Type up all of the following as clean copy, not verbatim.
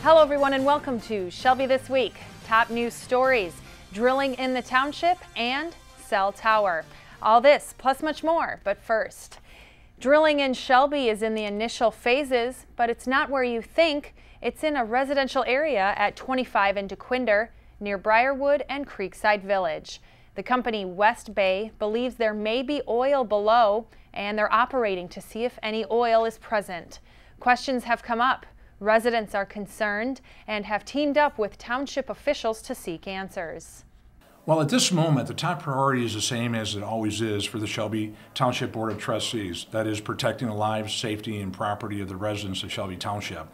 Hello everyone and welcome to Shelby This Week. Top news stories, drilling in the township and cell tower. All this plus much more, but first. Drilling in Shelby is in the initial phases, but it's not where you think. It's in a residential area at 25 in DeQuinder near Briarwood and Creekside Village. The company West Bay believes there may be oil below and they're operating to see if any oil is present. Questions have come up. Residents are concerned and have teamed up with township officials to seek answers. Well, at this moment, the top priority is the same as it always is for the Shelby Township Board of Trustees. That is protecting the lives, safety, and property of the residents of Shelby Township.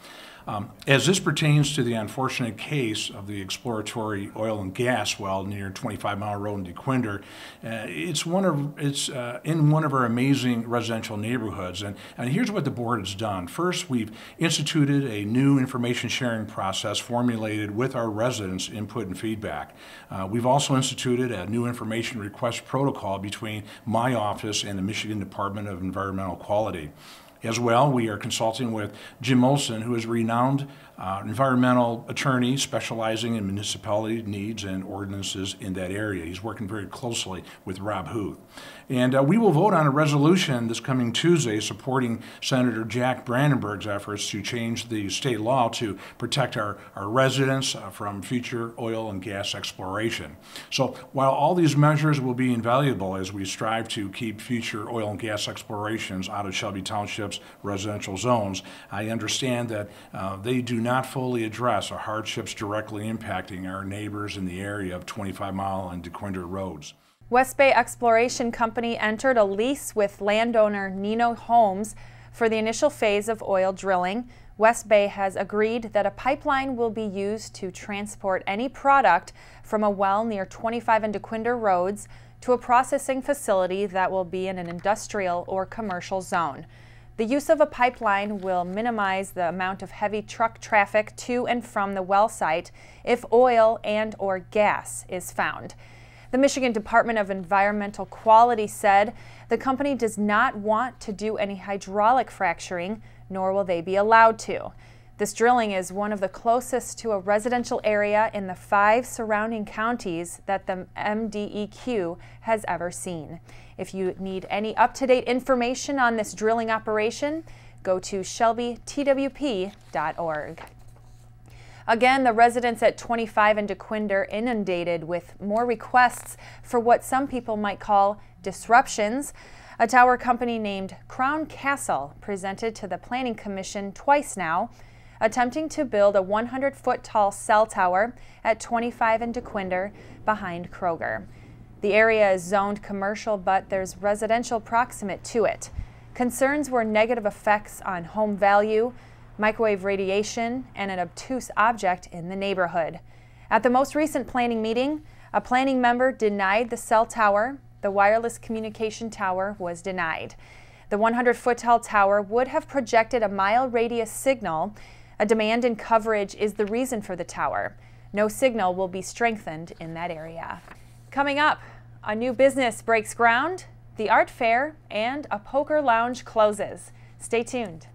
As this pertains to the unfortunate case of the exploratory oil and gas well near 25 Mile Road in DeQuinder, it's in one of our amazing residential neighborhoods. And here's what the board has done. First, we've instituted a new information sharing process formulated with our residents' input and feedback. We've also instituted a new information request protocol between my office and the Michigan Department of Environmental Quality. As well, we are consulting with Jim Olson, who is a renowned environmental attorney specializing in municipality needs and ordinances in that area. He's working very closely with Rob Huth. And we will vote on a resolution this coming Tuesday supporting Senator Jack Brandenburg's efforts to change the state law to protect our residents from future oil and gas exploration. So while all these measures will be invaluable as we strive to keep future oil and gas explorations out of Shelby Township's residential zones, I understand that they do not fully address the hardships directly impacting our neighbors in the area of 25 Mile and DeQuinder roads. West Bay Exploration Company entered a lease with landowner Nino Homes for the initial phase of oil drilling. West Bay has agreed that a pipeline will be used to transport any product from a well near 25 and DeQuinder roads to a processing facility that will be in an industrial or commercial zone. The use of a pipeline will minimize the amount of heavy truck traffic to and from the well site if oil and/or gas is found. The Michigan Department of Environmental Quality said the company does not want to do any hydraulic fracturing, nor will they be allowed to. This drilling is one of the closest to a residential area in the 5 surrounding counties that the MDEQ has ever seen. If you need any up-to-date information on this drilling operation, go to shelbytwp.org. Again, the residents at 25 and DeQuinder inundated with more requests for what some people might call disruptions. A tower company named Crown Castle presented to the Planning Commission twice now, attempting to build a 100-foot tall cell tower at 25 and DeQuinder behind Kroger. The area is zoned commercial, but there's residential proximate to it. Concerns were negative effects on home value, microwave radiation, and an obtuse object in the neighborhood. At the most recent planning meeting, a planning member denied the cell tower. The wireless communication tower was denied. The 100-foot tall tower would have projected a mile radius signal. A demand in coverage is the reason for the tower. No signal will be strengthened in that area. Coming up, a new business breaks ground, the art fair, and a poker lounge closes. Stay tuned.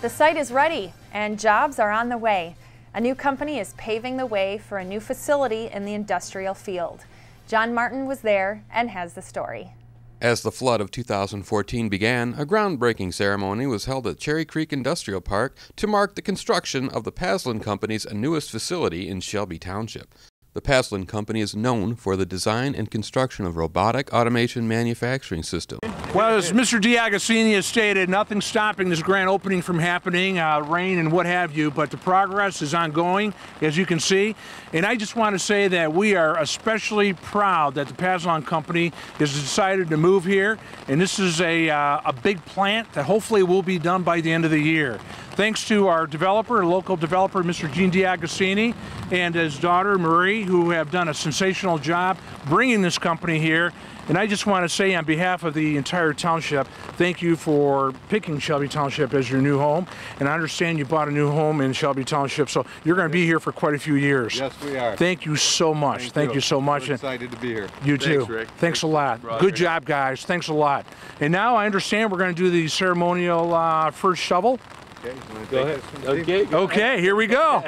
The site is ready and jobs are on the way. A new company is paving the way for a new facility in the industrial field. John Martin was there and has the story. As the flood of 2014 began, a groundbreaking ceremony was held at Cherry Creek Industrial Park to mark the construction of the Paslin Company's newest facility in Shelby Township. The Paslin Company is known for the design and construction of robotic automation manufacturing systems. Well, as Mr. D'Agostini has stated, nothing's stopping this grand opening from happening, rain and what have you, but the progress is ongoing, as you can see. And I just want to say that we are especially proud that the Paslon Company has decided to move here, and this is a big plant that hopefully will be done by the end of the year. Thanks to our developer, local developer, Mr. Gene D'Agostini, and his daughter, Marie, who have done a sensational job bringing this company here. And I just want to say on behalf of the entire township, thank you for picking Shelby Township as your new home. And I understand you bought a new home in Shelby Township, so you're going to be here for quite a few years. Yes, we are. Thank you so much. Thank you so much. We're excited to be here. You too. Thanks, Rick. Thanks a lot. Good job, guys. Thanks a lot. And now I understand we're going to do the ceremonial first shovel. Okay, Go ahead. Okay, here we go.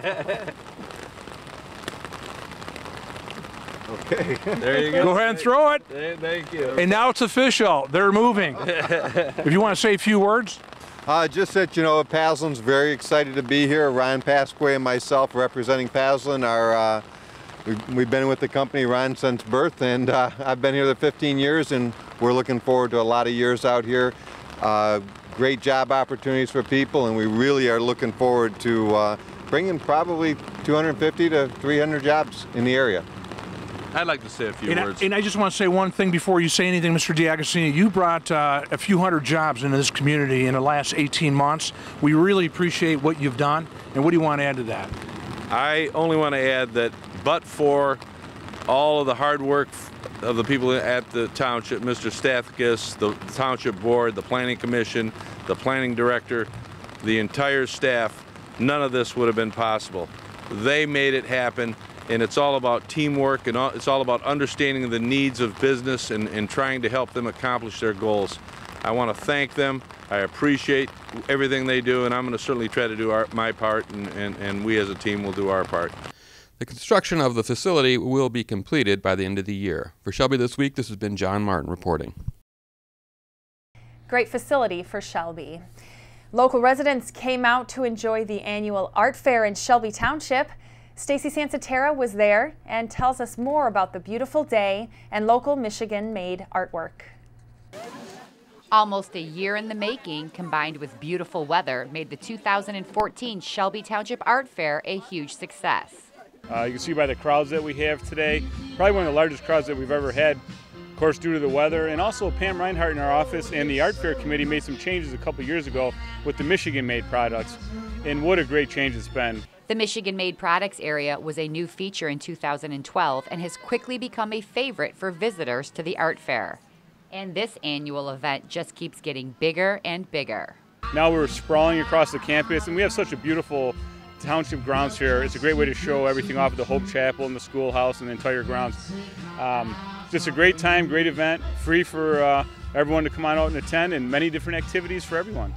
Okay. There you go. Go ahead and throw it. Thank you. And now it's official. They're moving. If you want to say a few words. Just that, you know, Paslon's very excited to be here. Ron Pasquay and myself representing Paslon are, we've been with the company, Ron, since birth, and I've been here the 15 years, and we're looking forward to a lot of years out here. Great job opportunities for people, and we really are looking forward to bringing probably 250 to 300 jobs in the area. I'd like to say a few words. And I just want to say one thing before you say anything, Mr. D'Agostini. You brought a few hundred jobs into this community in the last 18 months. We really appreciate what you've done. And what do you want to add to that? I only want to add that but for all of the hard work of the people at the township, Mr. Stathakis, the township board, the planning commission, the planning director, the entire staff, none of this would have been possible. They made it happen. And it's all about teamwork, and it's all about understanding the needs of business and trying to help them accomplish their goals. I want to thank them. I appreciate everything they do, and I'm going to certainly try to do my part, and we as a team will do our part. The construction of the facility will be completed by the end of the year. For Shelby This Week, this has been John Martin reporting. Great facility for Shelby. Local residents came out to enjoy the annual art fair in Shelby Township. Stacy Sansatera was there and tells us more about the beautiful day and local Michigan-made artwork. Almost a year in the making, combined with beautiful weather, made the 2014 Shelby Township Art Fair a huge success. You can see by the crowds that we have today, probably one of the largest crowds that we've ever had, of course, due to the weather. And also Pam Reinhardt in our office and the Art Fair Committee made some changes a couple years ago with the Michigan-made products. And what a great change it's been. The Michigan-made products area was a new feature in 2012 and has quickly become a favorite for visitors to the art fair. And this annual event just keeps getting bigger and bigger. Now we're sprawling across the campus, and we have such a beautiful township grounds here. It's a great way to show everything off of the Hope Chapel and the schoolhouse and the entire grounds. Just a great time, great event, free for everyone to come on out and attend, and many different activities for everyone.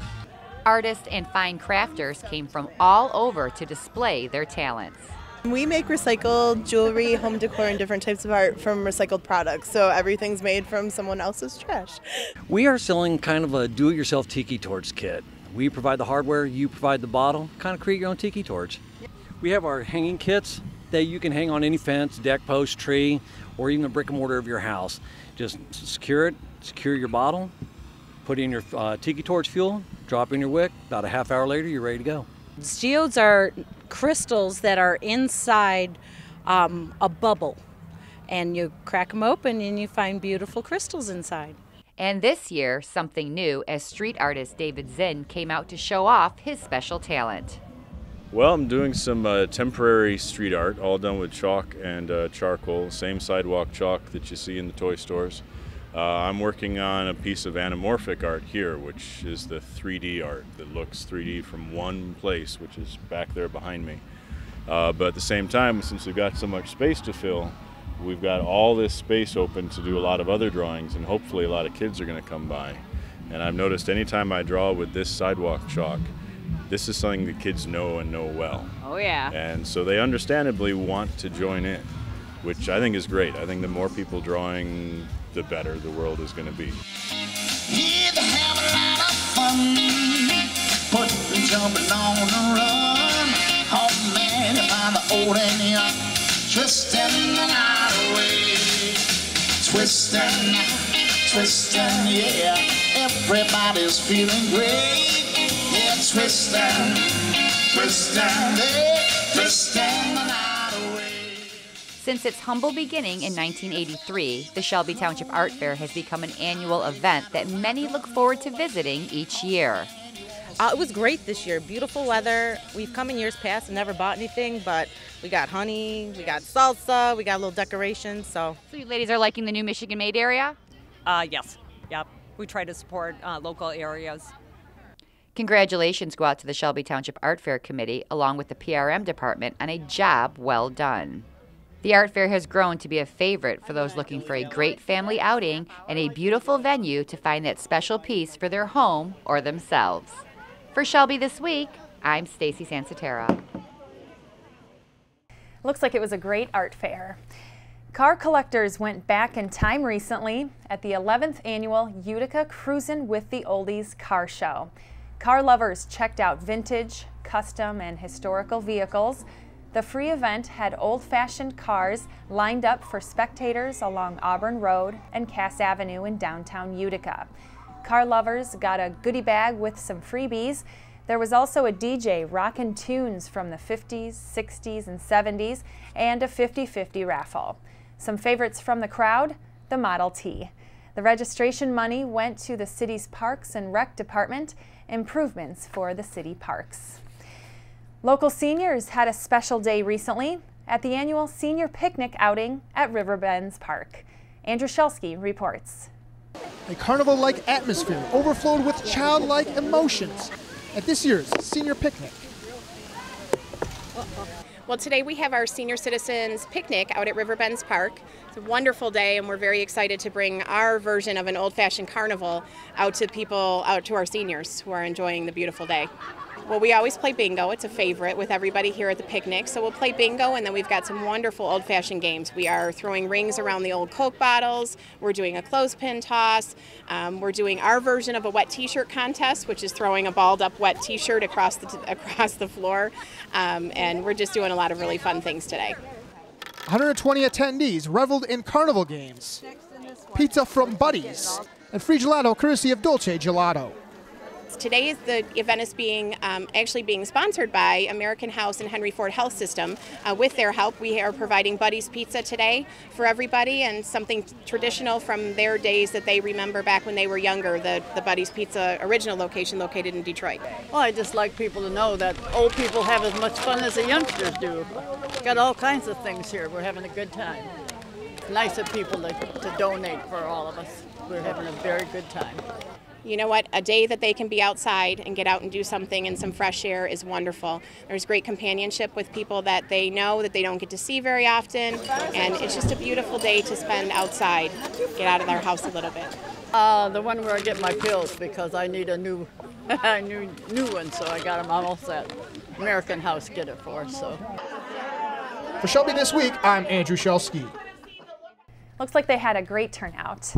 Artists and fine crafters came from all over to display their talents. We make recycled jewelry, home decor, and different types of art from recycled products, so everything's made from someone else's trash. We are selling kind of a do-it-yourself tiki torch kit. We provide the hardware, you provide the bottle, kind of create your own tiki torch. We have our hanging kits that you can hang on any fence, deck, post, tree, or even a brick and mortar of your house. Just secure it, secure your bottle, put in your tiki torch fuel, drop in your wick, about a half hour later you're ready to go. Geodes are crystals that are inside a bubble, and you crack them open and you find beautiful crystals inside. And this year, something new as street artist David Zinn came out to show off his special talent. Well, I'm doing some temporary street art, all done with chalk and charcoal, same sidewalk chalk that you see in the toy stores. I'm working on a piece of anamorphic art here, which is the 3D art that looks 3D from one place, which is back there behind me. But at the same time, since we've got so much space to fill, we've got all this space open to do a lot of other drawings, and hopefully a lot of kids are going to come by. And I've noticed anytime I draw with this sidewalk chalk, this is something that kids know and know well. Oh yeah. And so they understandably want to join in, which I think is great. I think the more people drawing, the better the world is going to be. Either have a lot of fun, put the jumping on the run. Oh man, if I'm the old and young, twisting the night away, twisting twisting, yeah. Everybody's feeling great. Yeah, twisting, twisting, yeah, twisting the night away. Since its humble beginning in 1983, the Shelby Township Art Fair has become an annual event that many look forward to visiting each year. It was great this year. Beautiful weather. We've come in years past and never bought anything, but we got honey, we got salsa, we got little decorations. So you ladies are liking the new Michigan-made area? Yes. Yep. We try to support local areas. Congratulations go out to the Shelby Township Art Fair Committee along with the PRM department on a job well done. The art fair has grown to be a favorite for those looking for a great family outing and a beautiful venue to find that special piece for their home or themselves. For Shelby This Week, I'm Stacy Sansatera. Looks like it was a great art fair. Car collectors went back in time recently at the 11th annual Utica Cruisin' with the Oldies car show. Car lovers checked out vintage, custom, and historical vehicles. The free event had old-fashioned cars lined up for spectators along Auburn Road and Cass Avenue in downtown Utica. Car lovers got a goodie bag with some freebies. There was also a DJ rockin' tunes from the 50s, 60s, and 70s, and a 50-50 raffle. Some favorites from the crowd, the Model T. The registration money went to the city's Parks and Rec Department, improvements for the city parks. Local seniors had a special day recently at the annual senior picnic outing at Riverbends Park. Andrew Shelsky reports. A carnival-like atmosphere overflowed with childlike emotions at this year's senior picnic. Well, today we have our senior citizens picnic out at Riverbends Park. It's a wonderful day, and we're very excited to bring our version of an old-fashioned carnival out to our seniors who are enjoying the beautiful day. Well, we always play bingo. It's a favorite with everybody here at the picnic. So we'll play bingo, and then we've got some wonderful old-fashioned games. We are throwing rings around the old Coke bottles. We're doing a clothespin toss. We're doing our version of a wet T-shirt contest, which is throwing a balled-up wet T-shirt across the floor. And we're just doing a lot of really fun things today. 120 attendees reveled in carnival games, pizza from Buddy's, and free gelato courtesy of Dolce Gelato. Today the event is actually being sponsored by American House and Henry Ford Health System. With their help, we are providing Buddy's Pizza today for everybody, and something traditional from their days that they remember back when they were younger, the Buddy's Pizza original location located in Detroit. Well, I just like people to know that old people have as much fun as the youngsters do. Got all kinds of things here. We're having a good time. It's nice of people to donate for all of us. We're having a very good time. You know what, a day that they can be outside and get out and do something in some fresh air is wonderful. There's great companionship with people that they know that they don't get to see very often, and it's just a beautiful day to spend outside, get out of their house a little bit. The one where I get my pills, because I need a new one, so I got them all set. American House get it for us, so. For Shelby This Week, I'm Andrew Shelsky. Looks like they had a great turnout.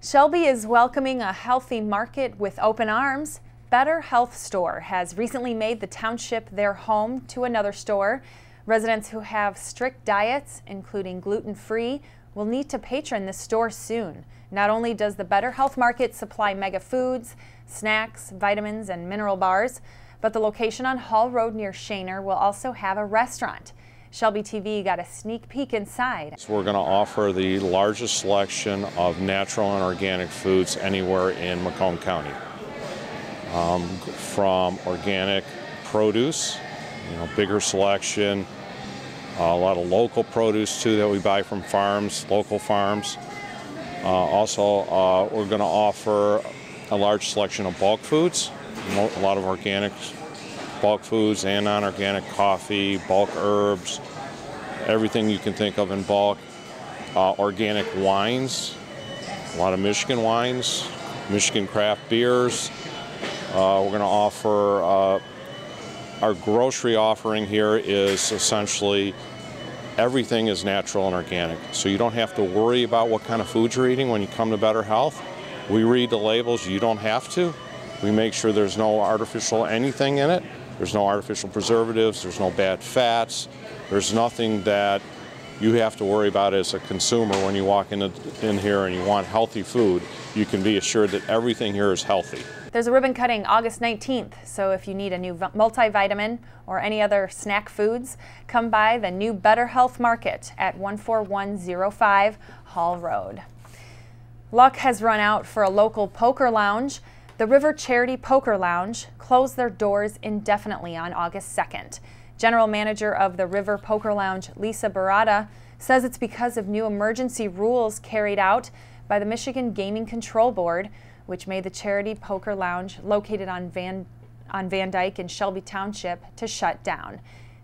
Shelby is welcoming a healthy market with open arms. Better Health Store has recently made the township their home to another store. Residents who have strict diets, including gluten-free, will need to patron this store soon. Not only does the Better Health Market supply mega foods, snacks, vitamins, and mineral bars, but the location on Hall Road near Shaner will also have a restaurant. Shelby TV got a sneak peek inside. So we're going to offer the largest selection of natural and organic foods anywhere in Macomb County. From organic produce, bigger selection, a lot of local produce too that we buy from farms, local farms. Also, we're going to offer a large selection of bulk foods, a lot of organic bulk foods and non-organic coffee, bulk herbs, everything you can think of in bulk. Organic wines, a lot of Michigan wines, Michigan craft beers. We're going to offer, our grocery offering here is essentially everything is natural and organic. So you don't have to worry about what kind of food you're eating when you come to Better Health. We read the labels, you don't have to. We make sure there's no artificial anything in it. There's no artificial preservatives, there's no bad fats, there's nothing that you have to worry about as a consumer when you walk in here and you want healthy food. You can be assured that everything here is healthy. There's a ribbon cutting August 19th, so if you need a new multivitamin or any other snack foods, come by the new Better Health Market at 14105 Hall Road. Luck has run out for a local poker lounge. The River Charity Poker Lounge closed their doors indefinitely on August 2nd. General Manager of the River Poker Lounge, Lisa Barada, says it's because of new emergency rules carried out by the Michigan Gaming Control Board, which made the Charity Poker Lounge, located on Van Dyke in Shelby Township, to shut down.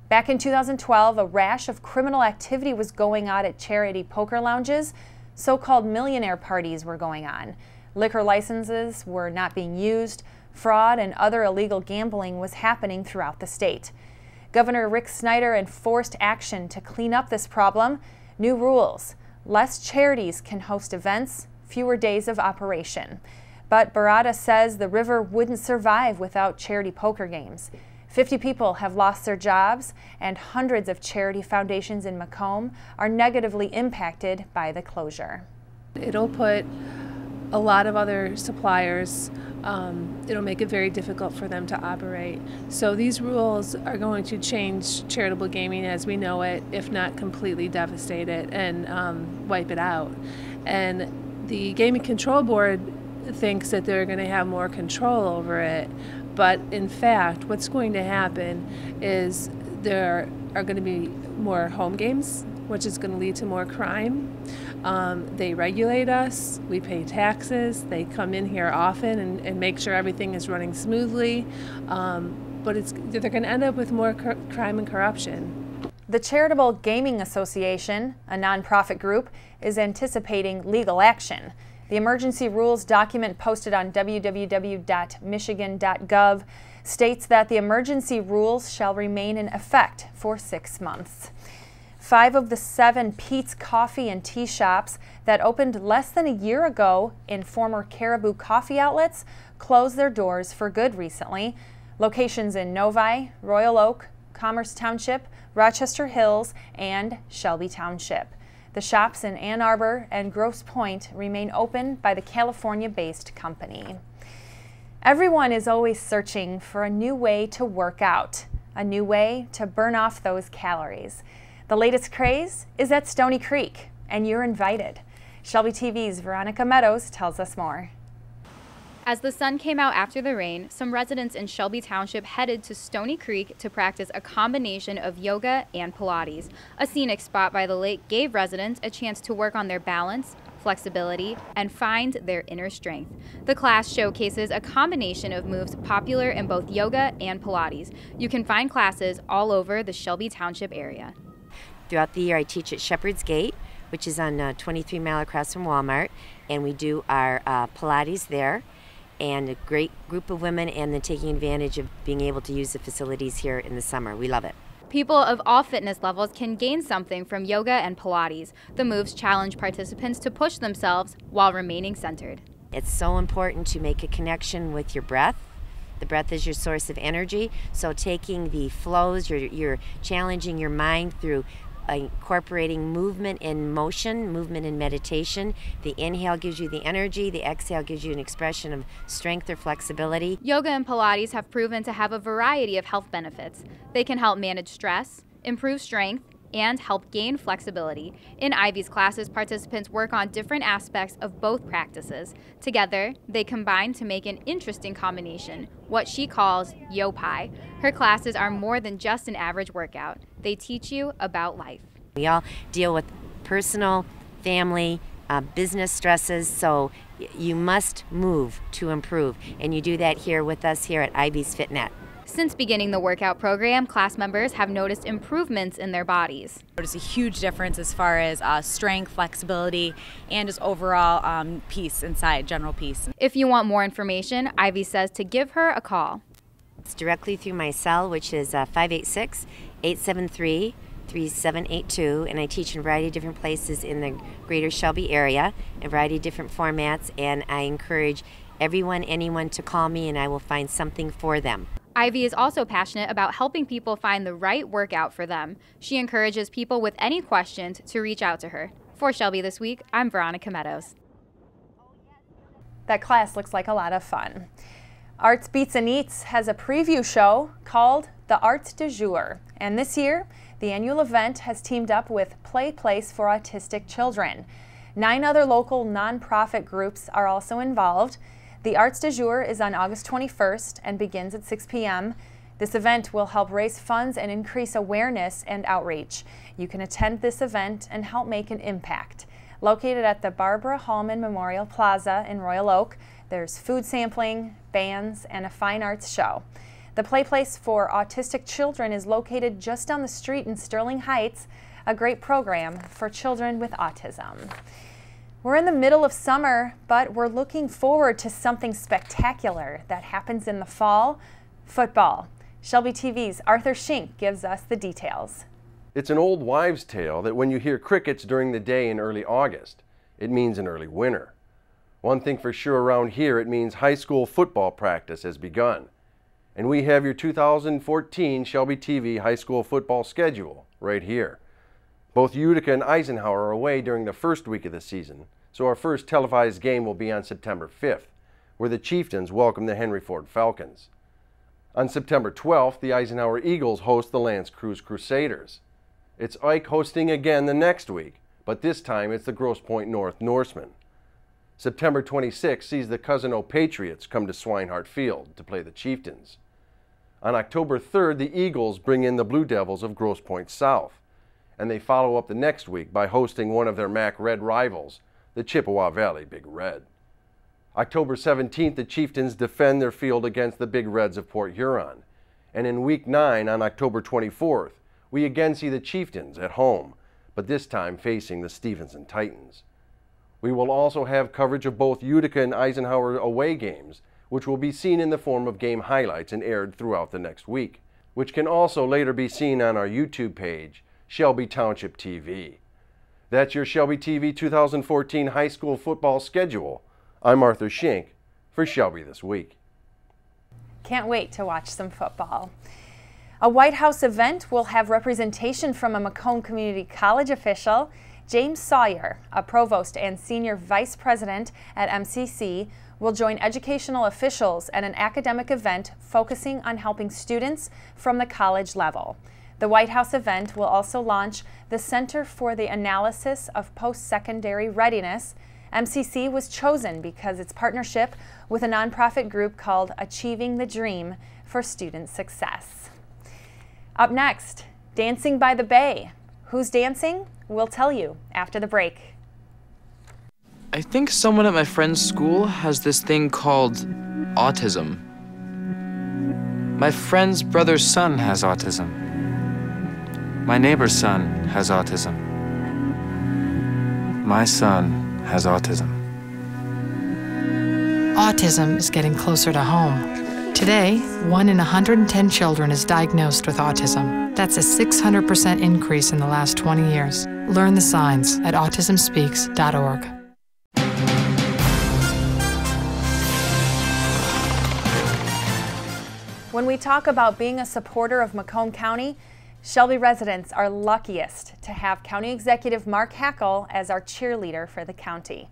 Back in 2012, a rash of criminal activity was going on at charity poker lounges. So-called millionaire parties were going on. Liquor licenses were not being used. Fraud and other illegal gambling was happening throughout the state. Governor Rick Snyder enforced action to clean up this problem. New rules: less charities can host events, fewer days of operation. But Barada says the river wouldn't survive without charity poker games. 50 people have lost their jobs, and hundreds of charity foundations in Macomb are negatively impacted by the closure. It'll put a lot of other suppliers, it'll make it very difficult for them to operate. So these rules are going to change charitable gaming as we know it, if not completely devastate it and wipe it out. And the Gaming Control Board thinks that they're going to have more control over it. But in fact, what's going to happen is there are going to be more home games, which is going to lead to more crime. They regulate us, we pay taxes, they come in here often and make sure everything is running smoothly, but they're going to end up with more crime and corruption. The Charitable Gaming Association, a nonprofit group, is anticipating legal action. The emergency rules document posted on www.michigan.gov states that the emergency rules shall remain in effect for 6 months. 5 of the 7 Pete's Coffee and Tea shops that opened less than a year ago in former Caribou coffee outlets closed their doors for good recently. Locations in Novi, Royal Oak, Commerce Township, Rochester Hills, and Shelby Township. The shops in Ann Arbor and Grosse Pointe remain open by the California-based company. Everyone is always searching for a new way to work out, a new way to burn off those calories. The latest craze is at Stony Creek, and you're invited. Shelby TV's Veronica Meadows tells us more. As the sun came out after the rain, some residents in Shelby Township headed to Stony Creek to practice a combination of yoga and Pilates. A scenic spot by the lake gave residents a chance to work on their balance, flexibility, and find their inner strength. The class showcases a combination of moves popular in both yoga and Pilates. You can find classes all over the Shelby Township area. Throughout the year, I teach at Shepherd's Gate, which is on 23 Mile across from Walmart, and we do our Pilates there. And a great group of women, and then taking advantage of being able to use the facilities here in the summer. We love it. People of all fitness levels can gain something from yoga and Pilates. The moves challenge participants to push themselves while remaining centered. It's so important to make a connection with your breath. The breath is your source of energy, so taking the flows, you're challenging your mind through incorporating movement and motion, movement and meditation. The inhale gives you the energy, the exhale gives you an expression of strength or flexibility. Yoga and Pilates have proven to have a variety of health benefits. They can help manage stress, improve strength, and help gain flexibility. In Ivy's classes, participants work on different aspects of both practices. Together, they combine to make an interesting combination, what she calls Yo-Pi. Her classes are more than just an average workout. They teach you about life. We all deal with personal, family, business stresses, so you must move to improve. And you do that here with us here at Ivy's FitNet. Since beginning the workout program, class members have noticed improvements in their bodies. There's a huge difference as far as strength, flexibility, and just overall peace inside, general peace. If you want more information, Ivy says to give her a call. It's directly through my cell, which is 586-873-3782, and I teach in a variety of different places in the greater Shelby area, in a variety of different formats, and I encourage everyone, anyone to call me, and I will find something for them. Ivy is also passionate about helping people find the right workout for them. She encourages people with any questions to reach out to her. For Shelby This Week, I'm Veronica Meadows. That class looks like a lot of fun. Arts Beats and Eats has a preview show called the Arts du Jour, and this year the annual event has teamed up with Play Place for Autistic Children. 9 other local nonprofit groups are also involved. The Arts du Jour is on August 21st and begins at 6 p.m. This event will help raise funds and increase awareness and outreach. You can attend this event and help make an impact. Located at the Barbara Hallman Memorial Plaza in Royal Oak, there's food sampling, bands, and a fine arts show. The Play Place for Autistic Children is located just down the street in Sterling Heights, a great program for children with autism. We're in the middle of summer, but we're looking forward to something spectacular that happens in the fall: football. Shelby TV's Arthur Schink gives us the details. It's an old wives' tale that when you hear crickets during the day in early August, it means an early winter. One thing for sure around here, it means high school football practice has begun. And we have your 2014 Shelby TV high school football schedule right here. Both Utica and Eisenhower are away during the first week of the season, so our first televised game will be on September 5th, where the Chieftains welcome the Henry Ford Falcons. On September 12th, the Eisenhower Eagles host the Lance Cruz Crusaders. It's Ike hosting again the next week, but this time it's the Grosse Pointe North Norsemen. September 26th sees the Cousino Patriots come to Swinehart Field to play the Chieftains. On October 3rd, the Eagles bring in the Blue Devils of Grosse Pointe South, and they follow up the next week by hosting one of their MAC Red rivals, the Chippewa Valley Big Red. October 17th, the Chieftains defend their field against the Big Reds of Port Huron, and in Week 9 on October 24th, we again see the Chieftains at home, but this time facing the Stevenson Titans. We will also have coverage of both Utica and Eisenhower away games, which will be seen in the form of game highlights and aired throughout the next week, which can also later be seen on our YouTube page, Shelby Township TV. That's your Shelby TV 2014 high school football schedule. I'm Arthur Schink for Shelby This Week. Can't wait to watch some football. A White House event will have representation from a Macomb Community College official. James Sawyer, a provost and senior vice president at MCC, will join educational officials at an academic event focusing on helping students from the college level. The White House event will also launch the Center for the Analysis of Post-Secondary Readiness. MCC was chosen because its partnership with a nonprofit group called Achieving the Dream for Student Success. Up next, Dancing by the Bay. Who's dancing? We'll tell you after the break. I think someone at my friend's school has this thing called autism. My friend's brother's son has autism. My neighbor's son has autism. My son has autism. Autism is getting closer to home. Today, 1 in 110 children is diagnosed with autism. That's a 600% increase in the last 20 years. Learn the signs at autismspeaks.org. When we talk about being a supporter of Macomb County, Shelby residents are luckiest to have County Executive Mark Hackle as our cheerleader for the county.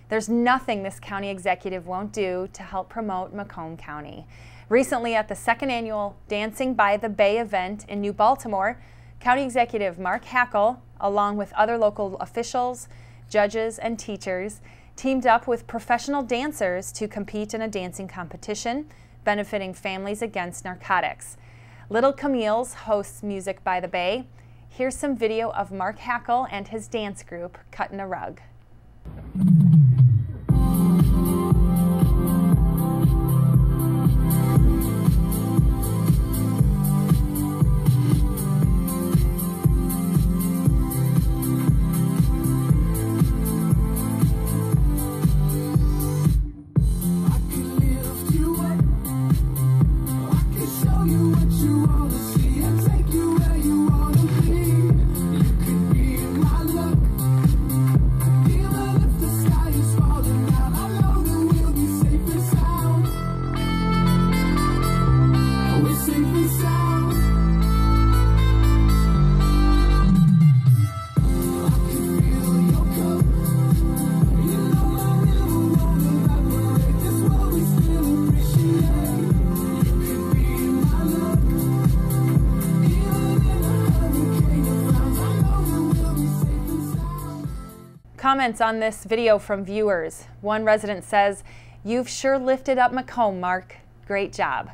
There's nothing this county executive won't do to help promote Macomb County. Recently at the second annual Dancing by the Bay event in New Baltimore, County Executive Mark Hackle, along with other local officials, judges, and teachers, teamed up with professional dancers to compete in a dancing competition benefiting families against narcotics. Little Camille's hosts Music by the Bay. Here's some video of Mark Hackle and his dance group cutting a rug. You can be my luck, even if the sky is comments on this video from viewers. One resident says, "You've sure lifted up Macomb, Mark. Great job."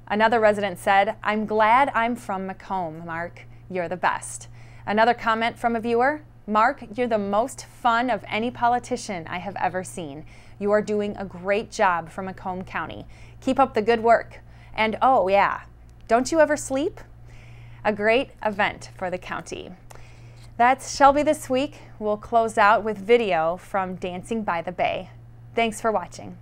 Another resident said, "I'm glad I'm from Macomb, Mark. You're the best." Another comment from a viewer, "Mark, you're the most fun of any politician I have ever seen. You are doing a great job for Macomb County. Keep up the good work. And oh yeah, don't you ever sleep?" A great event for the county. That's Shelby This Week. We'll close out with video from Dancing by the Bay. Thanks for watching.